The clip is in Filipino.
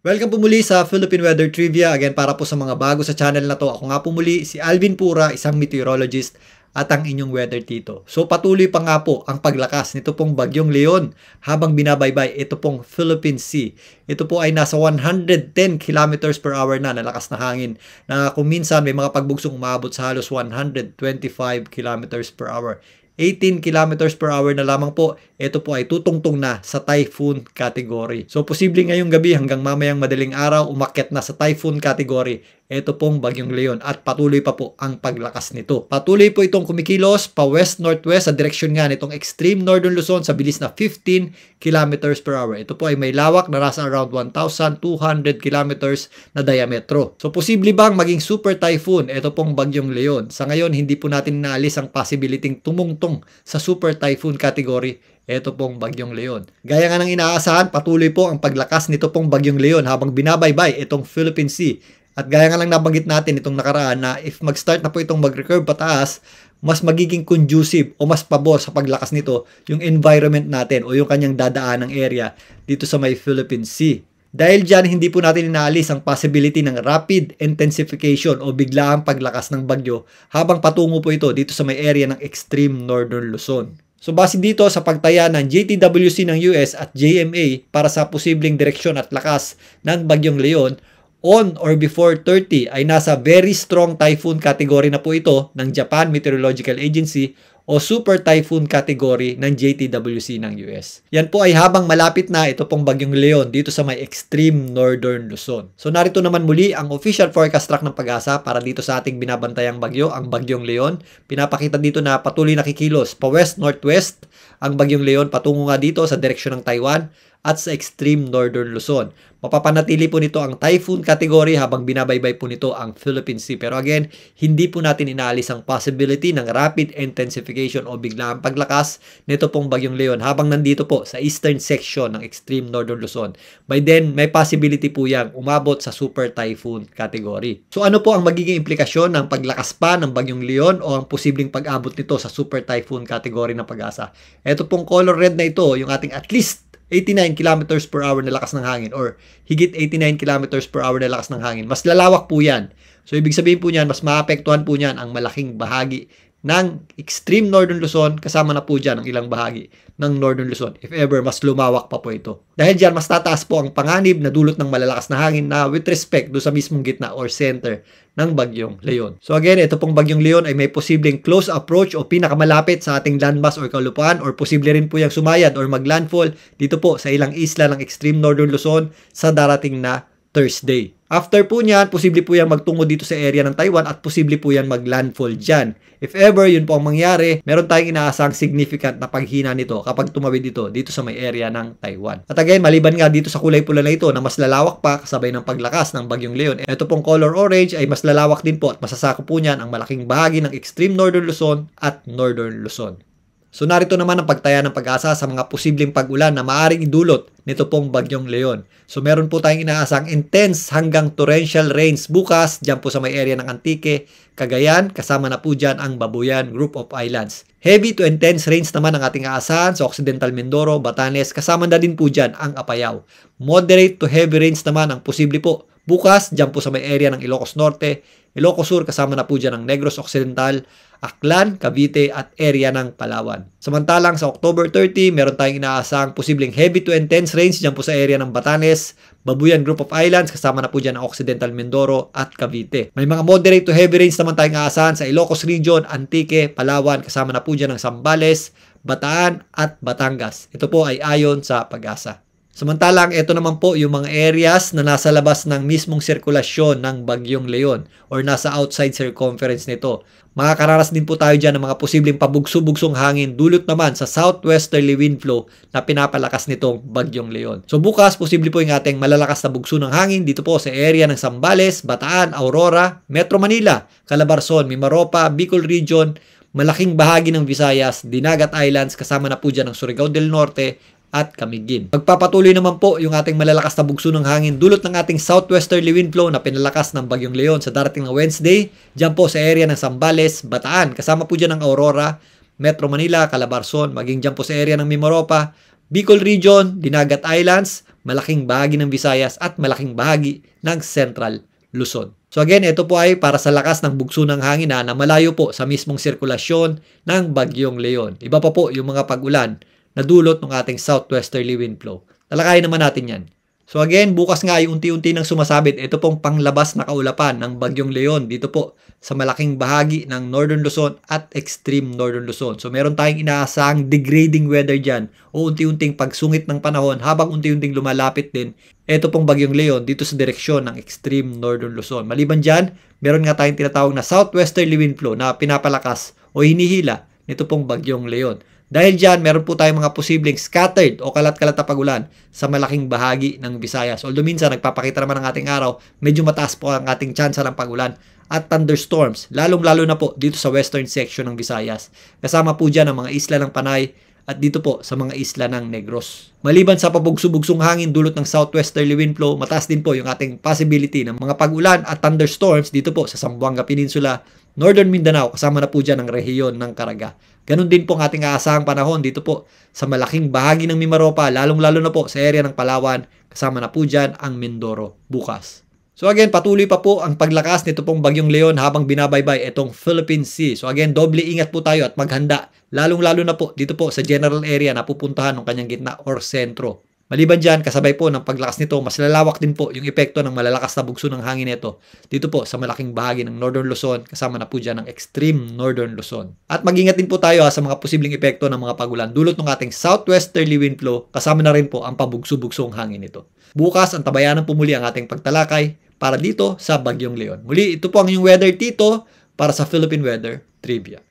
Welcome po muli sa Philippine Weather Trivia. Again, para po sa mga bago sa channel na to, ako nga po muli si Alvin Pura, isang meteorologist at ang inyong weather tito. So patuloy pa nga po ang paglakas nito pong bagyong Leon habang binabaybay ito pong Philippine Sea. Ito po ay nasa 110 kilometers per hour na lakas na hangin na kung minsan may mga pagbugsong umabot sa halos 125 kilometers per hour. 18 kilometers per hour na lamang po, ito po ay tutungtong na sa typhoon category. So, posible ngayong gabi hanggang mamayang madaling araw, umakyat na sa typhoon category. Ito pong bagyong Leon at patuloy pa po ang paglakas nito. Patuloy po itong kumikilos pa west-northwest sa direksyon nga nitong extreme northern Luzon sa bilis na 15 kilometers per hour. Ito po ay may lawak na nasa around 1,200 kilometers na diametro. So, posible bang maging super typhoon? Ito pong bagyong Leon. Sa ngayon, hindi po natin naalis ang possibility tumungtong sa super typhoon category. Ito pong bagyong Leon. Gaya nga ng inaasahan, patuloy po ang paglakas nito pong bagyong Leon habang binabaybay itong Philippine Sea. At gaya nga lang nabanggit natin itong nakaraan na if mag-start na po itong mag-recurve pataas, mas magiging conducive o mas pabor sa paglakas nito yung environment natin o yung kanyang dadaan ng area dito sa may Philippine Sea. Dahil dyan, hindi po natin inaalis ang possibility ng rapid intensification o biglaang paglakas ng bagyo habang patungo po ito dito sa may area ng extreme northern Luzon. So base dito sa pagtaya ng JTWC ng US at JMA para sa posibleng direksyon at lakas ng bagyong Leon, on or before 30 ay nasa very strong typhoon category na po ito ng Japan Meteorological Agency o super typhoon category ng JTWC ng US. Yan po ay habang malapit na ito pong bagyong Leon dito sa may extreme northern Luzon. So narito naman muli ang official forecast track ng Pag-asa para dito sa ating binabantayang bagyo, ang bagyong Leon. Pinapakita dito na patuloy na kikilos pa west-northwest ang bagyong Leon patungo nga dito sa direksyon ng Taiwan at sa extreme northern Luzon. Mapapanatili po nito ang typhoon category habang binabaybay po nito ang Philippine Sea. Pero again, hindi po natin inaalis ang possibility ng rapid intensification o biglaang paglakas nito pong bagyong Leon habang nandito po sa eastern section ng extreme northern Luzon. By then, may possibility po yang umabot sa super typhoon category. So ano po ang magiging implikasyon ng paglakas pa ng bagyong Leon o ang posibleng pag-abot nito sa super typhoon category ng Pag-asa? Ito pong color red na ito, yung ating at least 89 kilometers per hour na lakas ng hangin or higit 89 kilometers per hour na lakas ng hangin. Mas lalawak po yan. So, ibig sabihin po niyan, mas maapektuhan po niyan ang malaking bahagi ng extreme northern Luzon kasama na po dyan ang ilang bahagi ng northern Luzon if ever mas lumawak pa po ito. Dahil dyan, mas tataas po ang panganib na dulot ng malalakas na hangin na with respect do sa mismong gitna or center ng bagyong Leon. So again, ito pong bagyong Leon ay may posibleng close approach o pinakamalapit sa ating landmass or kalupaan or posible rin po yung sumayad or maglandfall dito po sa ilang isla ng extreme northern Luzon sa darating na Thursday. After po niyan, posible po yan magtungo dito sa area ng Taiwan at posible po yan maglandfall dyan. If ever yun po ang mangyari, meron tayong inaasang significant na paghina nito kapag tumawid dito sa may area ng Taiwan. At again, maliban nga dito sa kulay pula na ito na mas lalawak pa kasabay ng paglakas ng bagyong Leon, ito pong color orange ay mas lalawak din po at masasakop po niyan ang malaking bahagi ng extreme northern Luzon at northern Luzon. So narito naman ang pagtaya ng Pag-asa sa mga posibleng pag-ulan na maaaring idulot nito pong bagyong Leon. So meron po tayong inaasang intense hanggang torrential rains bukas dyan po sa may area ng Antique, Cagayan, kasama na po dyan ang Babuyan Group of Islands. Heavy to intense rains naman ang ating aasahan sa Occidental Mindoro, Batanes, kasama na din po dyan ang Apayao. Moderate to heavy rains naman ang posible po bukas dyan po sa may area ng Ilocos Norte, Ilocos Sur, kasama na po dyan ang Negros Occidental, Aklan, Cavite at area ng Palawan. Samantalang sa October 30, meron tayong inaasahang posibleng heavy to intense rains dyan po sa area ng Batanes, Babuyan Group of Islands, kasama na po dyan ang Occidental Mindoro at Cavite. May mga moderate to heavy rains naman tayong aasahan sa Ilocos Region, Antique, Palawan, kasama na po dyan ang Zambales, Bataan at Batangas. Ito po ay ayon sa Pag-asa. Samantalang, ito naman po yung mga areas na nasa labas ng mismong sirkulasyon ng bagyong Leon or nasa outside circumference nito. Makakaranas din po tayo dyan ng mga posibleng pabugso-bugsong hangin dulot naman sa southwesterly wind flow na pinapalakas nitong bagyong Leon. So bukas, posible po yung ating malalakas na bugso ng hangin dito po sa area ng Zambales, Bataan, Aurora, Metro Manila, Calabarzon, Mimaropa, Bicol Region, malaking bahagi ng Visayas, Dinagat Islands, kasama na po dyan ang Surigao del Norte, at Camiguin. Magpapatuloy naman po yung ating malalakas na bugso ng hangin dulot ng ating southwesterly wind flow na pinalakas ng bagyong Leon sa darating na Wednesday. Diyan po sa area ng Zambales, Bataan. Kasama po dyan ang Aurora, Metro Manila, Calabarzon, maging dyan po sa area ng Mimaropa, Bicol Region, Dinagat Islands, malaking bahagi ng Visayas at malaking bahagi ng Central Luzon. So again, ito po ay para sa lakas ng bugso ng hangin na malayo po sa mismong sirkulasyon ng Bagyong Leon. Iba pa po yung mga pag-ulan na dulot ng ating southwesterly wind flow. Talakayin naman natin yan. So again, bukas nga ay unti-unti nang sumasabit ito pong panglabas na kaulapan ng Bagyong Leon dito po sa malaking bahagi ng Northern Luzon at extreme Northern Luzon. So meron tayong inaasahang degrading weather dyan o unti-unting pagsungit ng panahon habang unti-unting lumalapit din ito pong Bagyong Leon dito sa direksyon ng extreme Northern Luzon. Maliban dyan, meron nga tayong tinatawag na southwesterly wind flow na pinapalakas o hinihila nito pong Bagyong Leon. Dahil dyan, meron po tayong mga posibleng scattered o kalat-kalat na pagulan sa malaking bahagi ng Visayas. Although minsan, nagpapakita naman ng ating araw, medyo mataas po ang ating tsansa ng pagulan at thunderstorms, lalong-lalo na po dito sa western section ng Visayas. Kasama po dyan ang mga isla ng Panay at dito po sa mga isla ng Negros. Maliban sa pabugso-bugsong hangin dulot ng southwesterly wind flow, mataas din po yung ating possibility ng mga pagulan at thunderstorms dito po sa Zamboanga Peninsula, Northern Mindanao, kasama na po dyan ang rehiyon ng Caraga. Ganon din po ang ating aasahang panahon dito po sa malaking bahagi ng Mimaropa, lalong-lalo na po sa area ng Palawan, kasama na po dyan ang Mindoro bukas. So again, patuloy pa po ang paglakas nito pong Bagyong Leon habang binabaybay itong Philippine Sea. So again, doble ingat po tayo at maghanda, lalong-lalo na po dito po sa general area na pupuntahan ng kanyang gitna or sentro. Maliban dyan, kasabay po ng paglakas nito, mas lalawak din po yung epekto ng malalakas na bugso ng hangin nito dito po sa malaking bahagi ng Northern Luzon, kasama na po dyan ang extreme Northern Luzon. At mag-ingat din po tayo sa mga posibleng epekto ng mga pagulan dulot ng ating southwesterly wind flow, kasama na rin po ang pabugso-bugsong hangin nito. Bukas, ang tabayanan po muli ang ating pagtalakay para dito sa Bagyong Leon. Muli, ito po ang inyong Weather Tito para sa Philippine Weather Trivia.